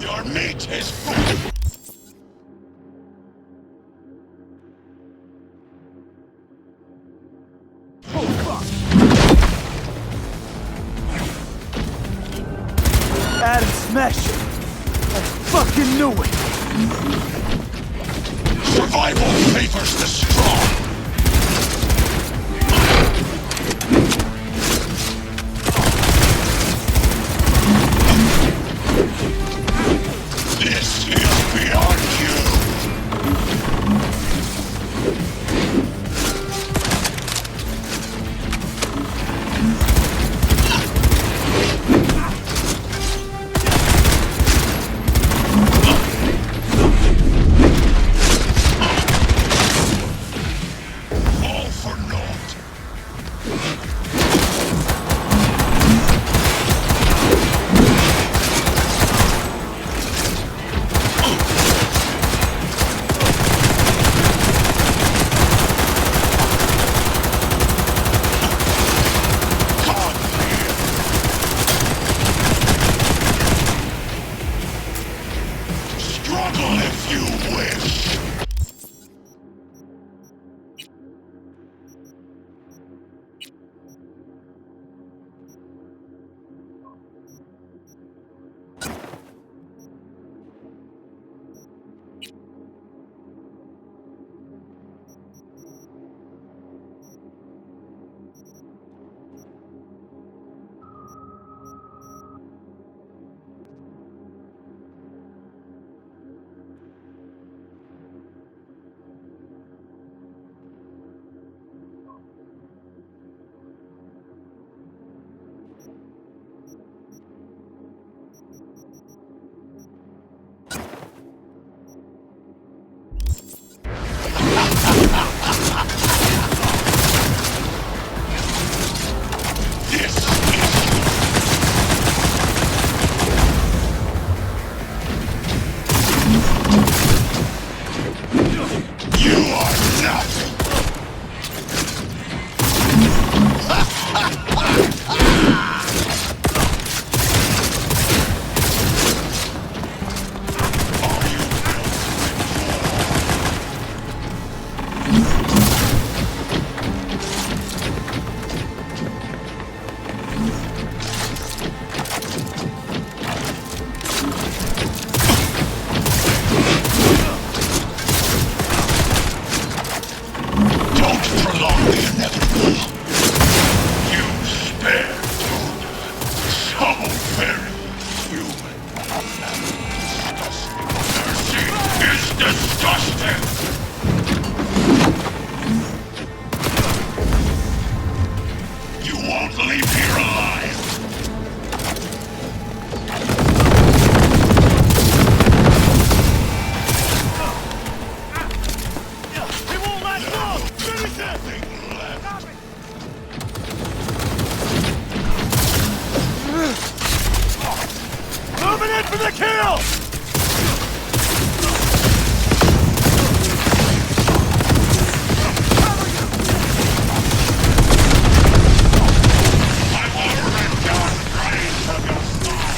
Your meat is full. Oh, fuck! Adam Smasher! I fucking knew it! Survival favors the strong! This is beyond you! All for naught. Struggle if you wish. You are nothing! Are you built Don't prolong the inevitable. You spare food. So very human. Disgusting. Mercy is disgusting. You won't leave here alive. He won't let go! Finish it! Nothing left. Moving in for the kill! I will rip your brains from your skull.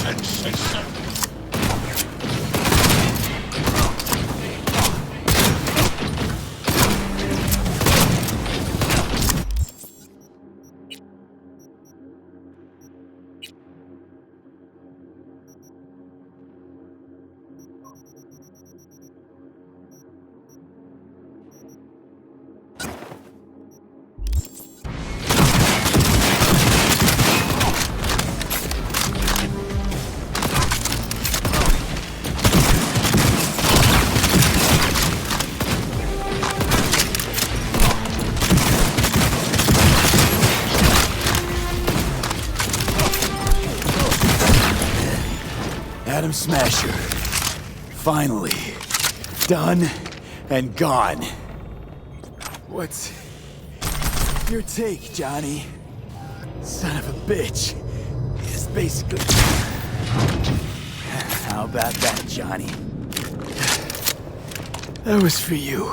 and say so. Atom Smasher. Finally. Done and gone. What's your take, Johnny? Son of a bitch. It's basically... How about that, Johnny? That was for you.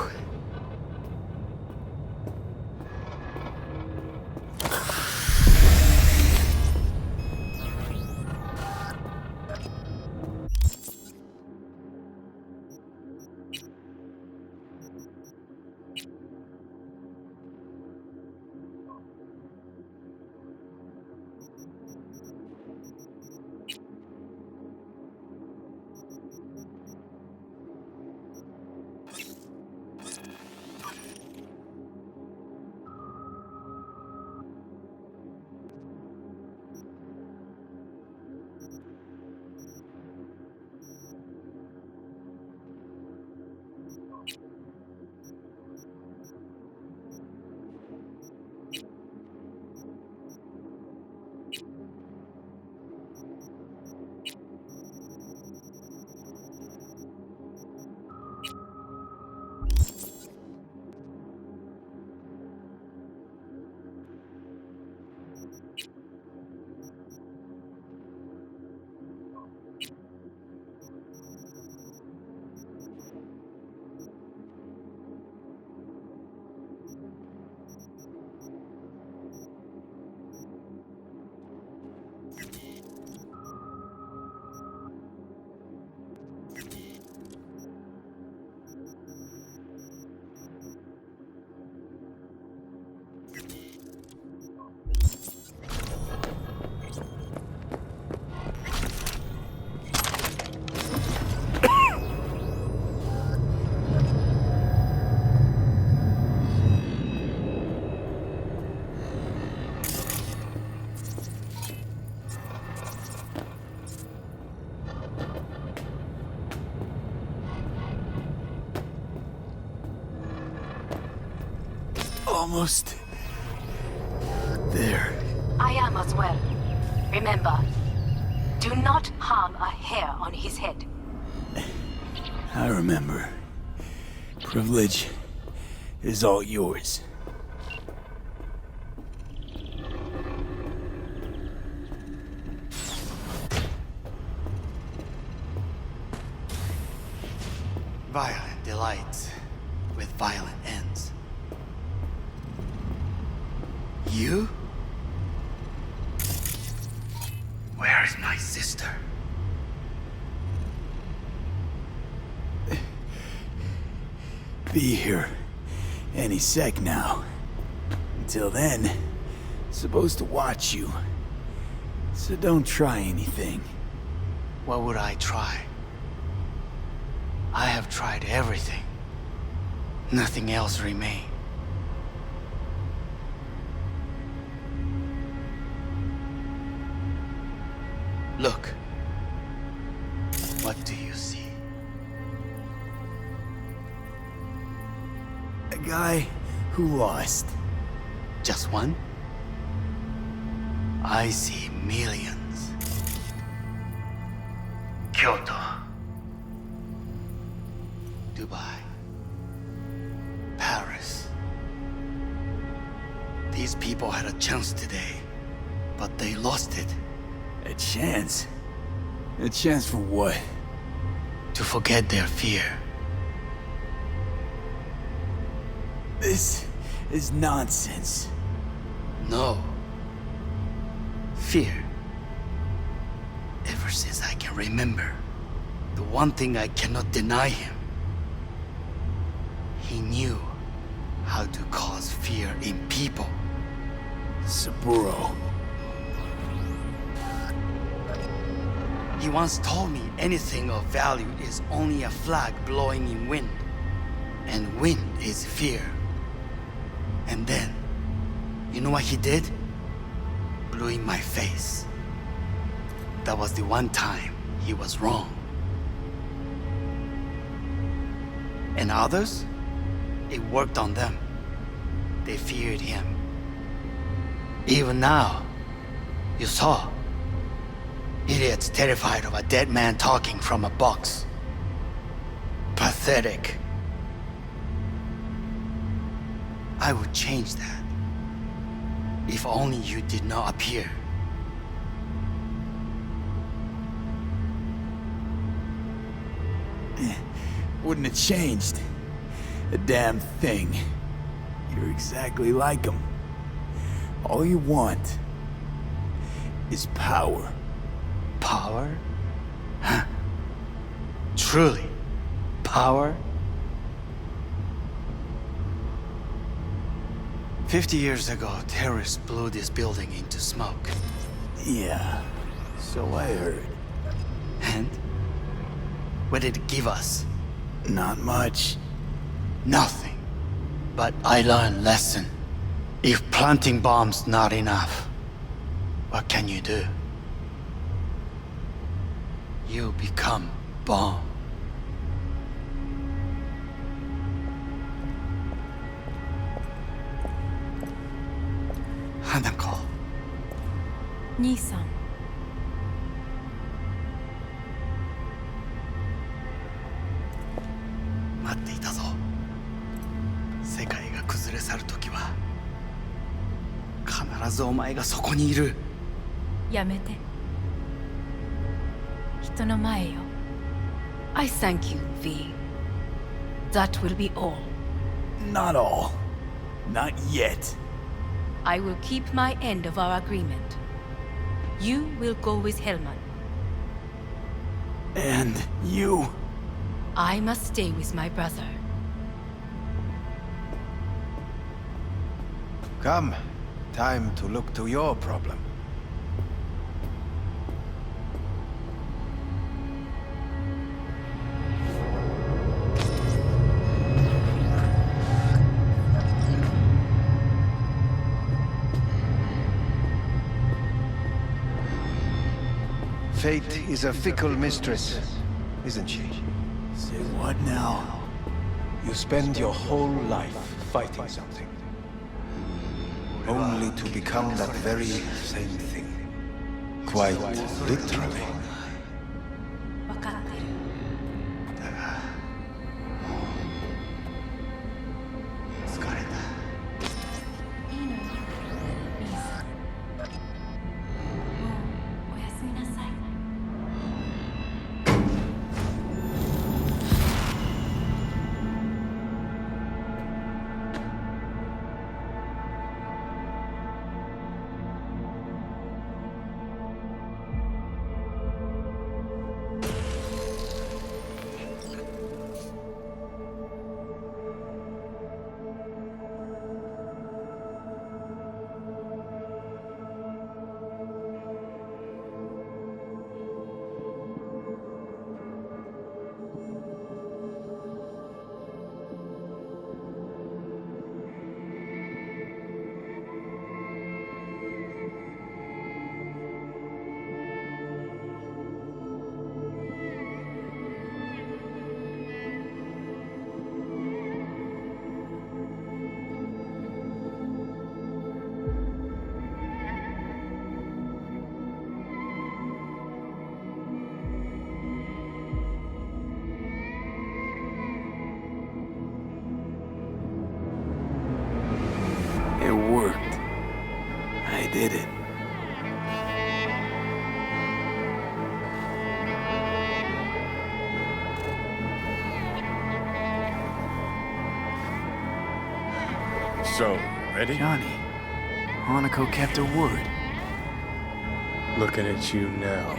Almost there. I am as well. Remember, do not harm a hair on his head. I remember. Privilege is all yours. Violent delights with violent ends. You? Where is my sister? Be here any sec now. Until then, supposed to watch you. So don't try anything. What would I try? I have tried everything. Nothing else remains. Look. What do you see? A guy who lost. Just one? I see millions. Kyoto. Dubai. Paris. These people had a chance today, but they lost it. A chance? A chance for what? To forget their fear. This is nonsense. No. Fear. Ever since I can remember, the one thing I cannot deny him, he knew how to cause fear in people. Saburo. He once told me anything of value is only a flag blowing in wind, and wind is fear. And then, you know what he did? Blew in my face. That was the one time he was wrong. And others? It worked on them. They feared him. Even now, you saw. Idiots terrified of a dead man talking from a box. Pathetic. I would change that. If only you did not appear. Wouldn't have changed a damn thing. You're exactly like him. All you want is power. Power? Huh. Truly, power? 50 years ago, terrorists blew this building into smoke. Yeah, so I heard. And? What did it give us? Not much. Nothing. But I learned lesson. If planting bombs not enough, what can you do? You become bomb. Hanako. 兄さん。待っていたぞ。世界が崩れ去る時は必ずお前がそこにいる。やめて。人の前よ。I thank you, V. That will be all. Not all. Not yet. I will keep my end of our agreement. You will go with Hellman. And you... I must stay with my brother. Come. Time to look to your problem. Fate is a fickle mistress, isn't she? Say what now? You spend your whole life fighting something, only to become that very same thing. Quite literally. わかってる。疲れた。いいのよ。兄さん。もうおやすみなさい。It worked. I did it. So, ready? Johnny, Hanako kept her word. Looking at you now.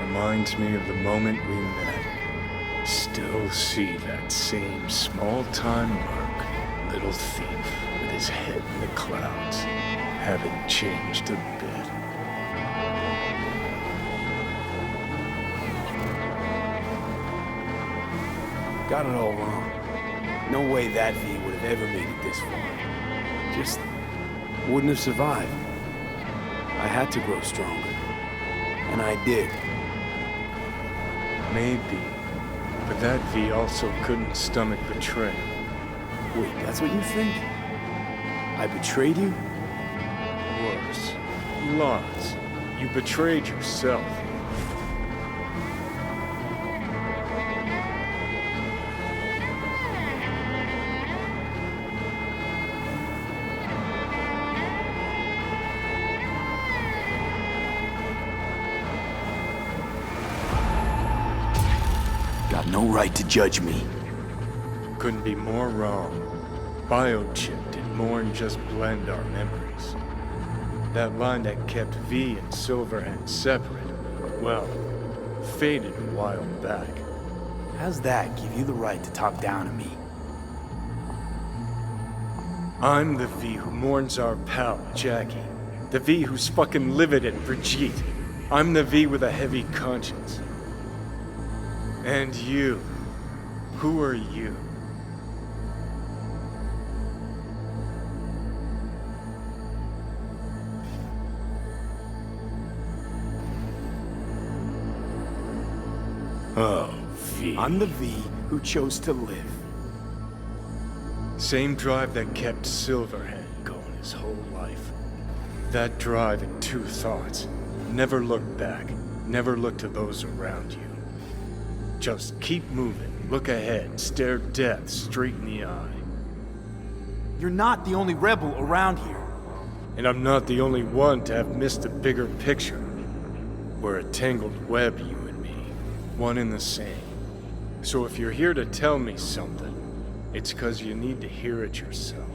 reminds me of the moment we met. Still see that same small-time merc, little thief, with his head in the clouds. Haven't changed a bit. Got it all wrong. No way that V would have ever made it this far. Just wouldn't have survived. I had to grow stronger. And I did. Maybe. But that V also couldn't stomach betrayal. Wait, that's what you think? I betrayed you? Worse. Lots. You betrayed yourself. Got no right to judge me. Couldn't be more wrong. Biochip did more than just blend our memories. That line that kept V and Silverhand separate, well, faded a while back. How's that give you the right to talk down to me? I'm the V who mourns our pal, Jackie. The V who's fucking livid at Brigitte. I'm the V with a heavy conscience. And you. Who are you? Oh, V. I'm the V who chose to live. Same drive that kept Silverhand going his whole life. That drive and two thoughts. Never look back. Never look to those around you. Just keep moving. Look ahead. Stare death straight in the eye. You're not the only rebel around here. And I'm not the only one to have missed the bigger picture. We're a tangled web, you and me. One and the same. So if you're here to tell me something, it's 'cause you need to hear it yourself.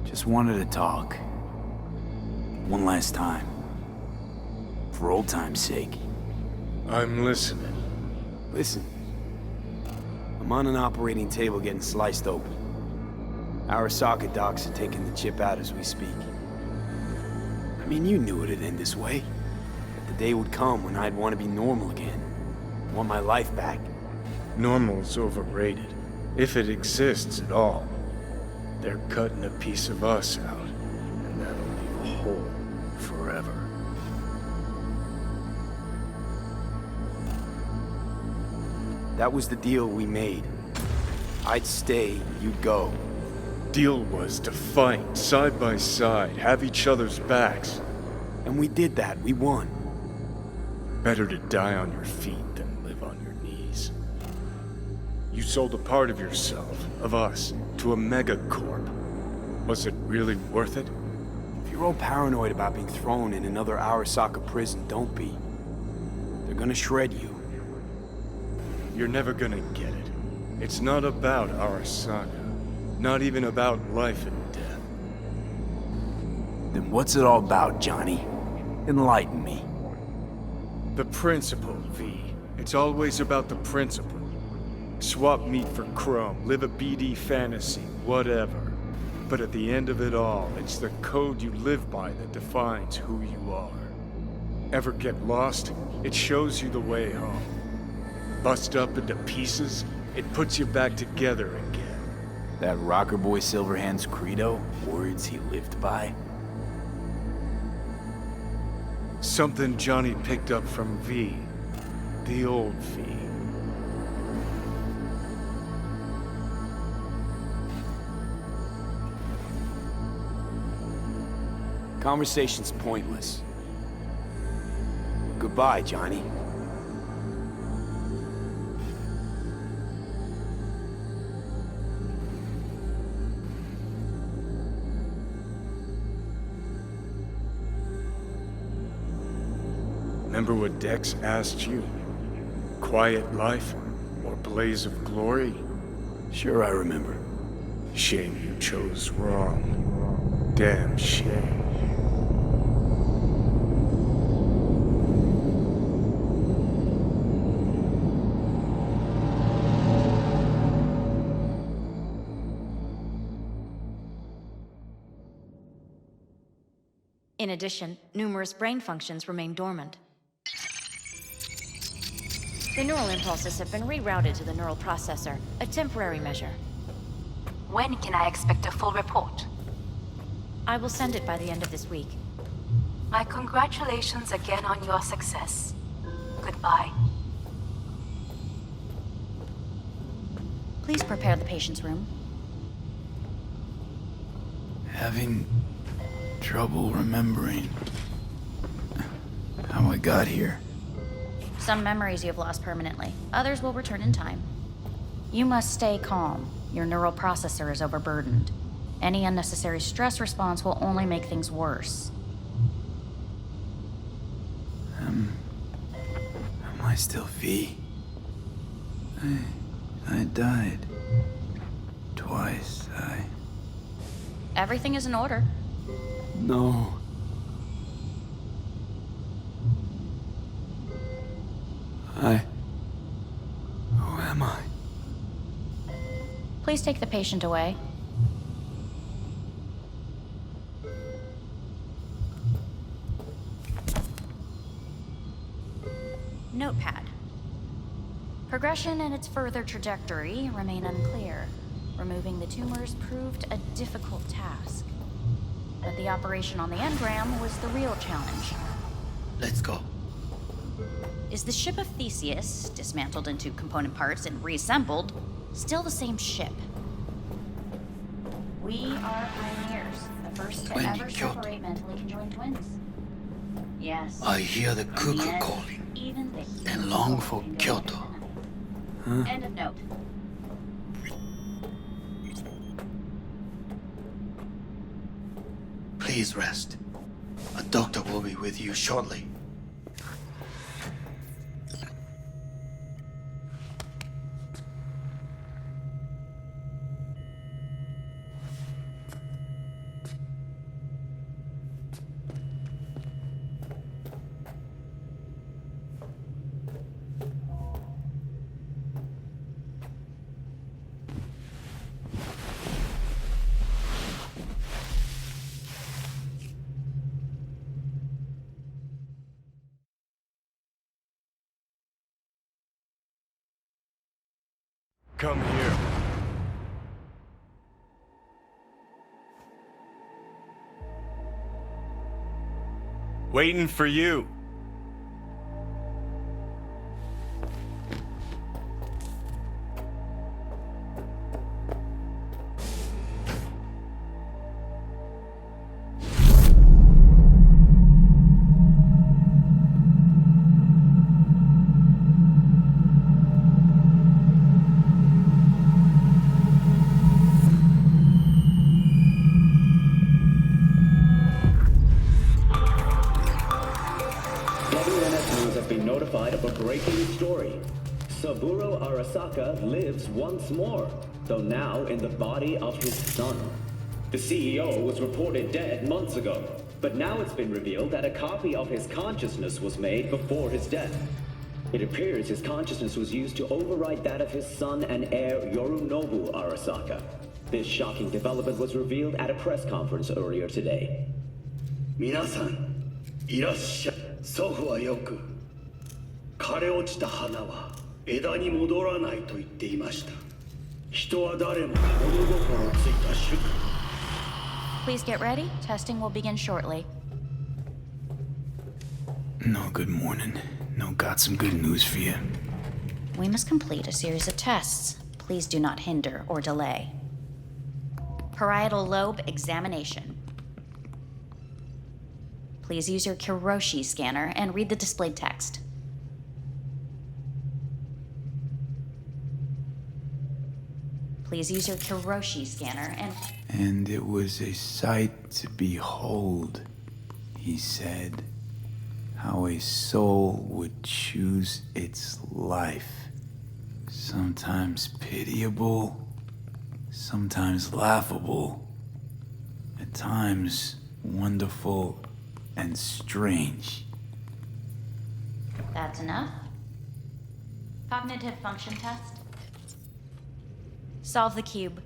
Just wanted to talk. One last time. For old time's sake. I'm listening. Listen. I'm on an operating table getting sliced open. Arasaka docs are taking the chip out as we speak. I mean, you knew it'd end this way. That the day would come when I'd want to be normal again. Want my life back. Normal's overrated. If it exists at all. They're cutting a piece of us out, and that'll leave a hole forever. That was the deal we made. I'd stay, you'd go. Deal was to fight, side by side, have each other's backs. And we did that, we won. Better to die on your feet than live on your knees. You sold a part of yourself, of us, to a megacorp. Was it really worth it? If you're all paranoid about being thrown in another Arasaka prison, don't be. They're gonna shred you. You're never gonna get it. It's not about Arasaka. Not even about life and death. Then what's it all about, Johnny? Enlighten me. The principle, V. It's always about the principle. Swap meat for chrome, live a BD fantasy, whatever. But at the end of it all, it's the code you live by that defines who you are. Ever get lost? It shows you the way home. Bust up into pieces, it puts you back together again. That rocker boy Silverhand's credo? Words he lived by? Something Johnny picked up from V. The old V. Conversation's pointless. Goodbye, Johnny. Remember what Dex asked you? Quiet life blaze of glory? Sure, I remember. Shame you chose wrong. Damn shame. In addition, numerous brain functions remain dormant. The neural impulses have been rerouted to the neural processor, a temporary measure. When can I expect a full report? I will send it by the end of this week. My congratulations again on your success. Goodbye. Please prepare the patient's room. Having trouble remembering how I got here. Some memories you have lost permanently. Others will return in time. You must stay calm. Your neural processor is overburdened. Any unnecessary stress response will only make things worse. Am I still V? I died. Twice, Everything is in order. No. Who am I? Please take the patient away. Notepad. Progression and its further trajectory remain unclear. Removing the tumors proved a difficult task. But the operation on the engram was the real challenge. Let's go. Is the ship of Theseus, dismantled into component parts and reassembled, still the same ship? We are pioneers, the first to When ever you killed- separate mentally conjoined twins. Yes. I hear the And cuckoo yet, calling even the and heat long of for can go Kyoto. independent. End of note. Please rest. A doctor will be with you shortly. Come here. Waiting for you. WNS have been notified of a breaking story. Saburo Arasaka lives once more, though now in the body of his son. The CEO was reported dead months ago, but now it's been revealed that a copy of his consciousness was made before his death. It appears his consciousness was used to override that of his son and heir Yorinobu Arasaka. This shocking development was revealed at a press conference earlier today. 皆さん、いらっしゃい。祖父はよく、枯れ落ちた花は枝に戻らないと言っていました。人は誰も物心ついた瞬間。Please get ready. Testing will begin shortly. No, good morning. No, got some good news for you. We must complete a series of tests. Please do not hinder or delay. Parietal lobe examination. Please use your Kiroshi scanner and read the displayed text. Please use your Kiroshi scanner and... And it was a sight to behold, he said, how a soul would choose its life. Sometimes pitiable, sometimes laughable, at times wonderful and strange. That's enough. Cognitive function test. Solve the cube.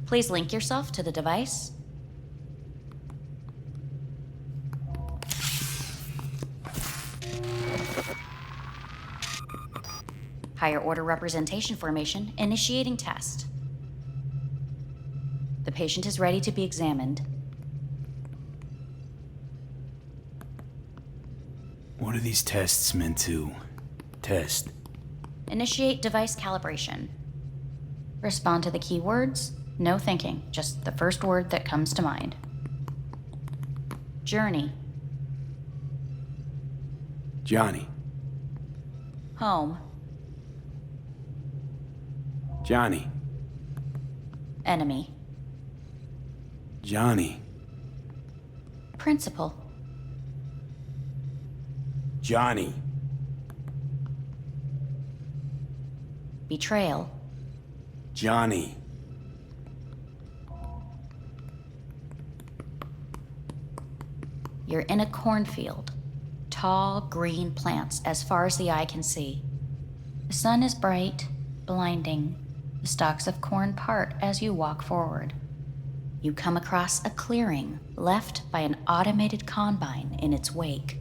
Please link yourself to the device. Higher order representation formation, initiating test. The patient is ready to be examined. What are these tests meant to test? Initiate device calibration. Respond to the keywords. No thinking, just the first word that comes to mind. Journey. Johnny. Home. Johnny. Enemy. Johnny. Principal. Johnny. Betrayal. Johnny. You're in a cornfield. Tall, green plants as far as the eye can see. The sun is bright, blinding. The stalks of corn part as you walk forward. You come across a clearing left by an automated combine in its wake.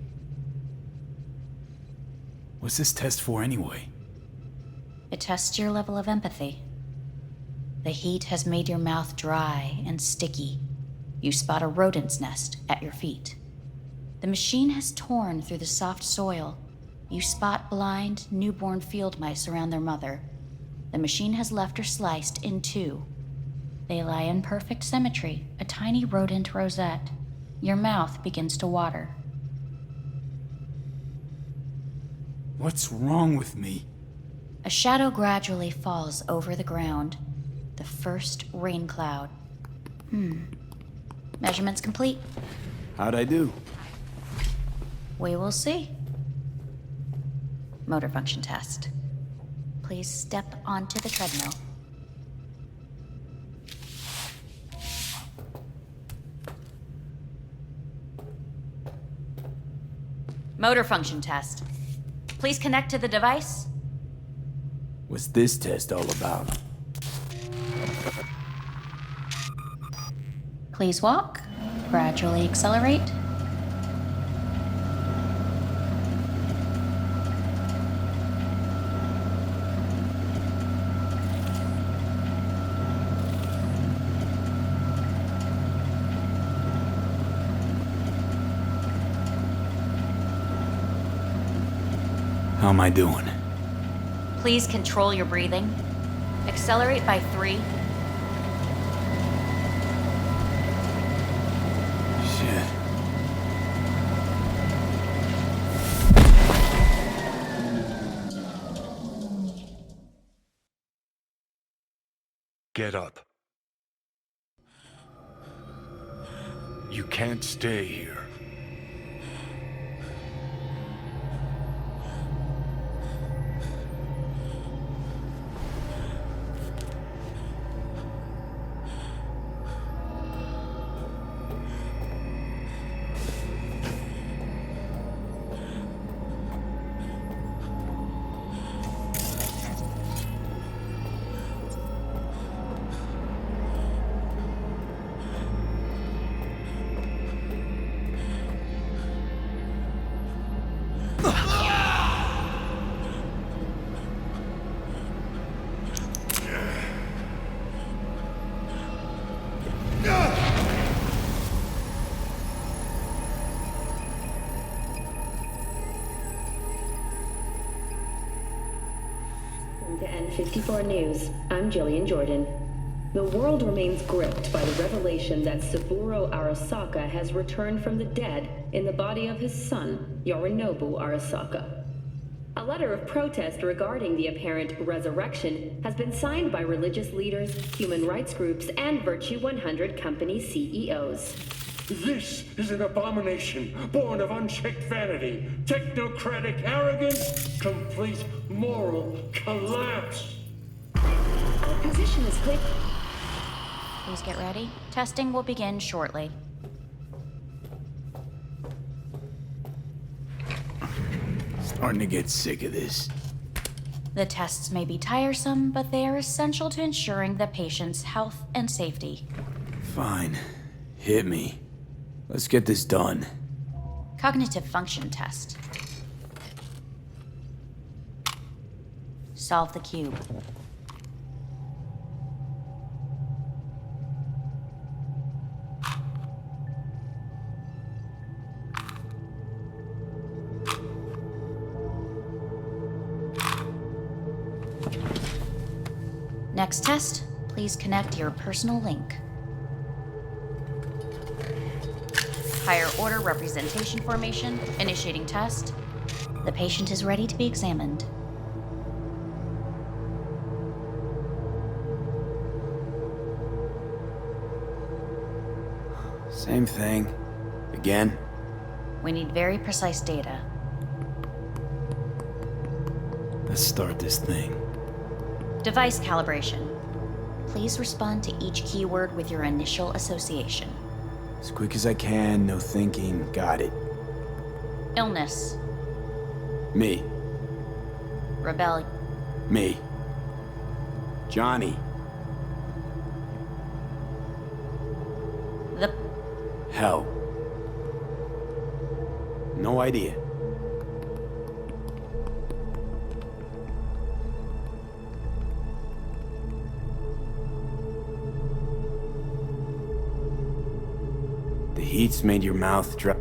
What's this test for anyway? It tests your level of empathy. The heat has made your mouth dry and sticky. You spot a rodent's nest at your feet. The machine has torn through the soft soil. You spot blind, newborn field mice around their mother. The machine has left her sliced in two. They lie in perfect symmetry, a tiny rodent rosette. Your mouth begins to water. What's wrong with me? A shadow gradually falls over the ground. The first rain cloud. Measurements complete. How'd I do? We will see. Motor function test. Please step onto the treadmill. Motor function test. Please connect to the device. What's this test all about? Please walk. Gradually accelerate. How am I doing? Please control your breathing. Accelerate by 3. Shit. Get up. You can't stay here. To N54 News, I'm Jillian Jordan. The world remains gripped by the revelation that Saburo Arasaka has returned from the dead in the body of his son, Yorinobu Arasaka. A letter of protest regarding the apparent resurrection has been signed by religious leaders, human rights groups, and Virtue 100 company CEOs. This is an abomination born of unchecked vanity, technocratic arrogance, complete moral collapse. Our position is clear. Please get ready. Testing will begin shortly. Starting to get sick of this. The tests may be tiresome, but they are essential to ensuring the patient's health and safety. Fine. Hit me. Let's get this done. Cognitive function test. Solve the cube. Next test, please connect your personal link. Higher order representation formation, initiating test. The patient is ready to be examined. Same thing. Again? We need very precise data. Let's start this thing. Device calibration. Please respond to each keyword with your initial association. As quick as I can, no thinking. Got it. Illness. Me. Rebellion. Me. Johnny. The... Hell. No idea. The heat's made your mouth dry.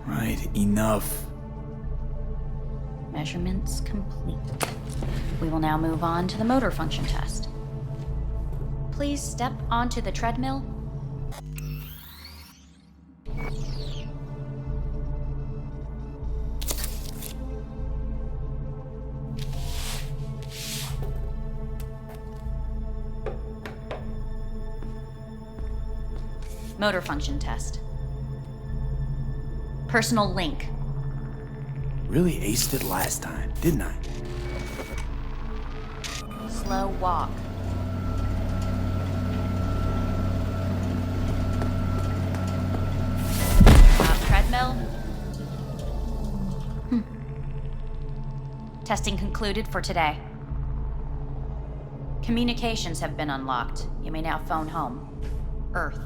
Right, enough. Measurements complete. We will now move on to the motor function test. Please step onto the treadmill. Motor function test. Personal link. Really aced it last time, didn't I? Slow walk. Treadmill. Testing concluded for today. Communications have been unlocked. You may now phone home. Earth.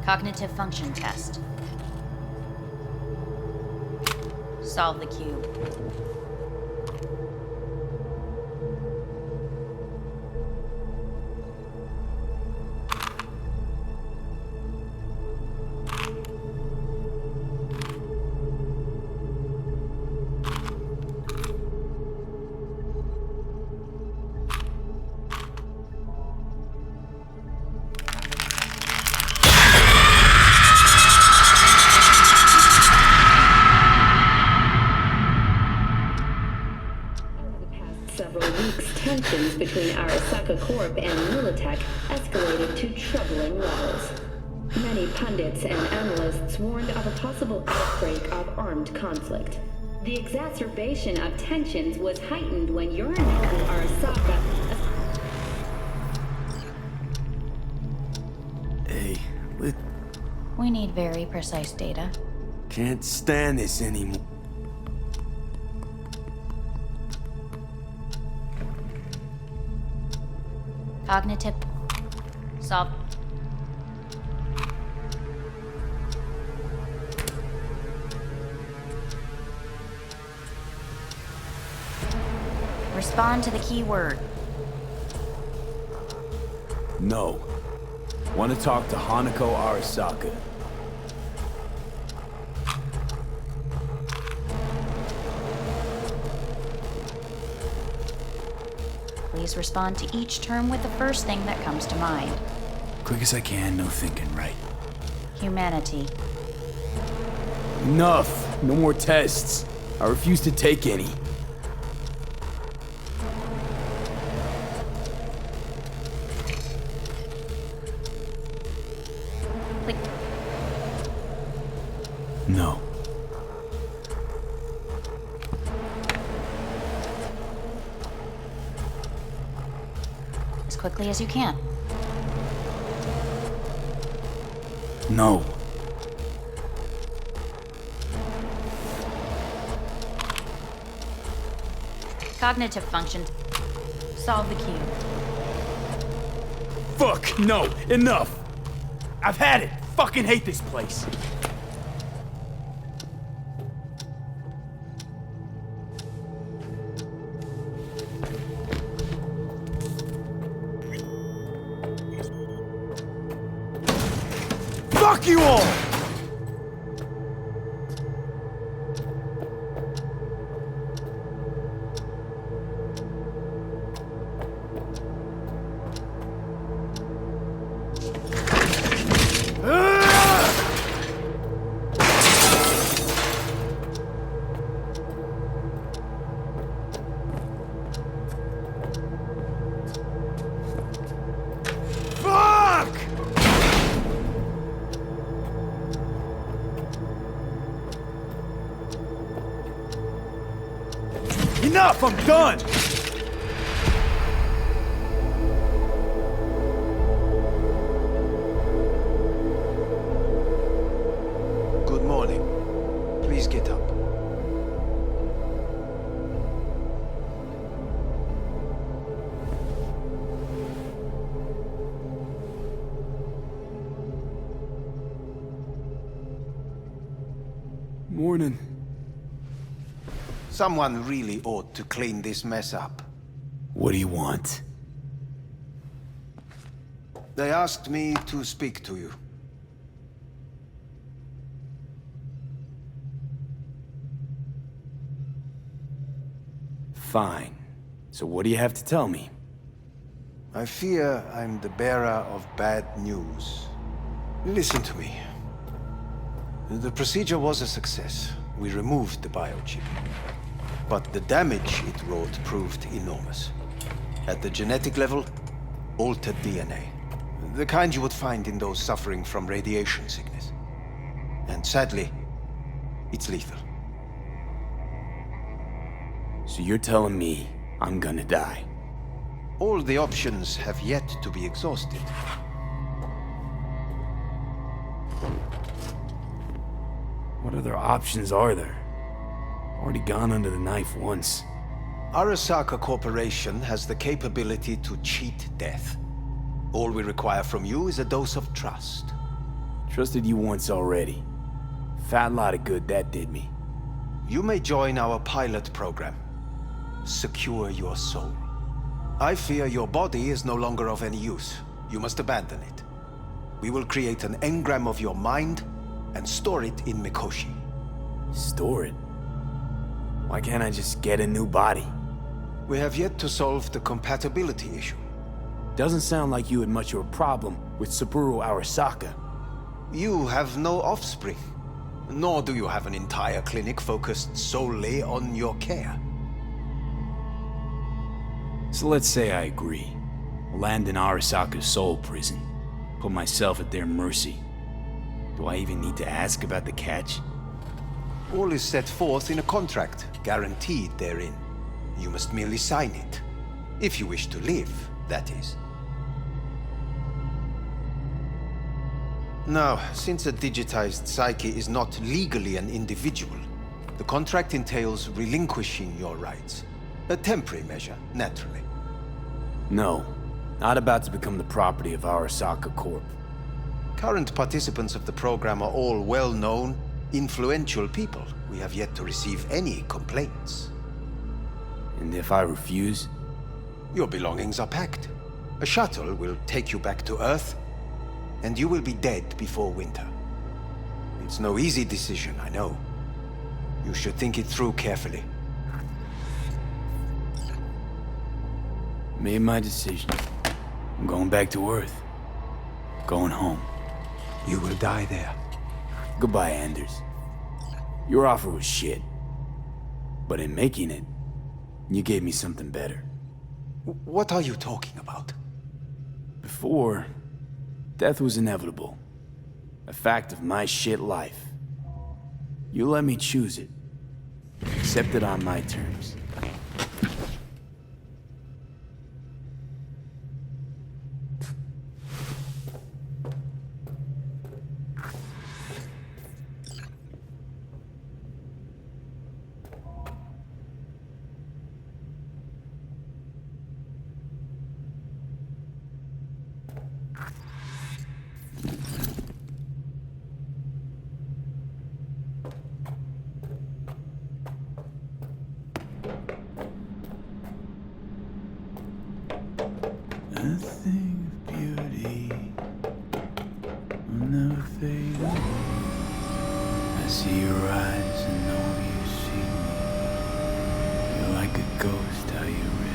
Cognitive function test. Solve the cube. between Arasaka Corp and Militech escalated to troubling levels. Many pundits and analysts warned of a possible outbreak of armed conflict. The exacerbation of tensions was heightened when Yorinobu Arasaka... Hey, We need very precise data. can't stand this anymore. Cognitive. Solve. Respond to the keyword. No. Want to talk to Hanako Arasaka. Please respond to each term with the first thing that comes to mind. Quick as I can, no thinking, right? Humanity. Enough. No more tests. I refuse to take any. Click. No. As quickly as you can. No. Cognitive functions. Solve the cube. Fuck, no, enough. I've had it. Fucking hate this place. Fuck you all! Enough! I'm done! Good morning. Please get up. Morning. Someone really ought to clean this mess up. What do you want? They asked me to speak to you. Fine. So what do you have to tell me? I fear I'm the bearer of bad news. Listen to me. The procedure was a success. We removed the biochip. But the damage it wrought proved enormous. At the genetic level, altered DNA. The kind you would find in those suffering from radiation sickness. And sadly, it's lethal. So you're telling me I'm gonna die? All the options have yet to be exhausted. What other options are there? Already gone under the knife once. Arasaka Corporation has the capability to cheat death. All we require from you is a dose of trust. Trusted you once already. Fat lot of good that did me. You may join our pilot program. Secure your soul. I fear your body is no longer of any use. You must abandon it. We will create an engram of your mind and store it in Mikoshi. Store it? Why can't I just get a new body? We have yet to solve the compatibility issue. Doesn't sound like you had much of a problem with Saburo Arasaka. You have no offspring, nor do you have an entire clinic focused solely on your care. So let's say I agree. Land in Arasaka's soul prison. Put myself at their mercy. Do I even need to ask about the catch? All is set forth in a contract, guaranteed therein. You must merely sign it. If you wish to live, that is. Now, since a digitized psyche is not legally an individual, the contract entails relinquishing your rights. A temporary measure, naturally. No. Not about to become the property of Arasaka Corp. Current participants of the program are all well-known, influential people. We have yet to receive any complaints. And if I refuse? Your belongings are packed. A shuttle will take you back to Earth, and you will be dead before winter. It's no easy decision, I know. You should think it through carefully. Made my decision. I'm going back to Earth. Going home. You will die there. Goodbye, Anders. Your offer was shit. But in making it, you gave me something better. What are you talking about? Before, death was inevitable. A fact of my shit life. You let me choose it. Accept it on my terms. Nothing of beauty will never fade away. I see your eyes and know you see me. You're like a ghost, how you rip.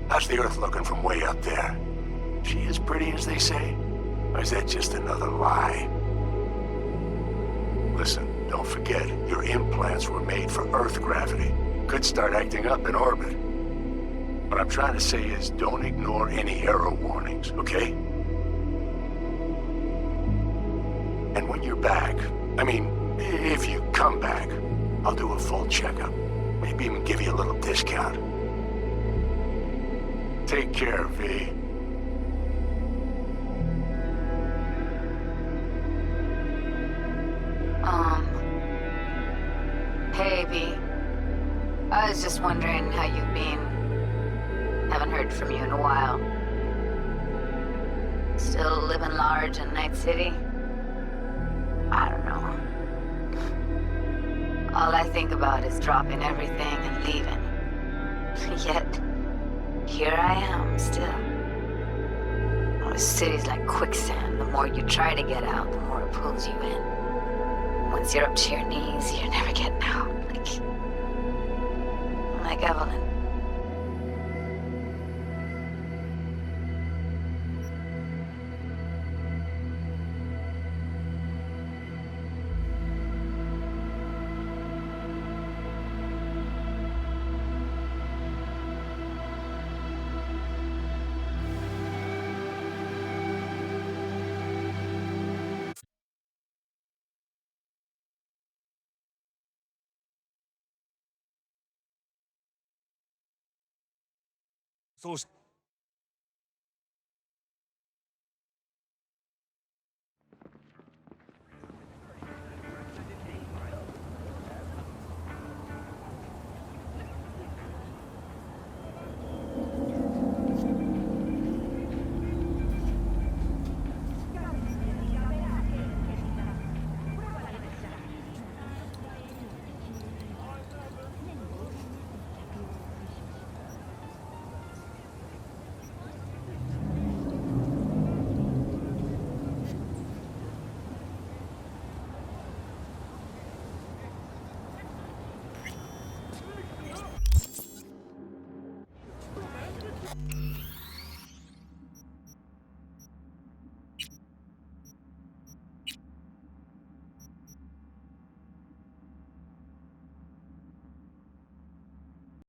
How's the Earth looking from way up there? She as pretty as they say? Or is that just another lie? Listen, don't forget, your implants were made for Earth gravity. Could start acting up in orbit. What I'm trying to say is don't ignore any error warnings, okay? And when you're back, I mean, if you come back, I'll do a full checkup. Maybe even give you a little discount. Take care, V. Hey, V. I was just wondering how you've been. Haven't heard from you in a while. Still living large in Night City? I don't know. All I think about is dropping everything and leaving. Yet, here I am, still. Oh, the city's like quicksand. The more you try to get out, the more it pulls you in. Once you're up to your knees, you're never getting out. Like Evelyn. そうし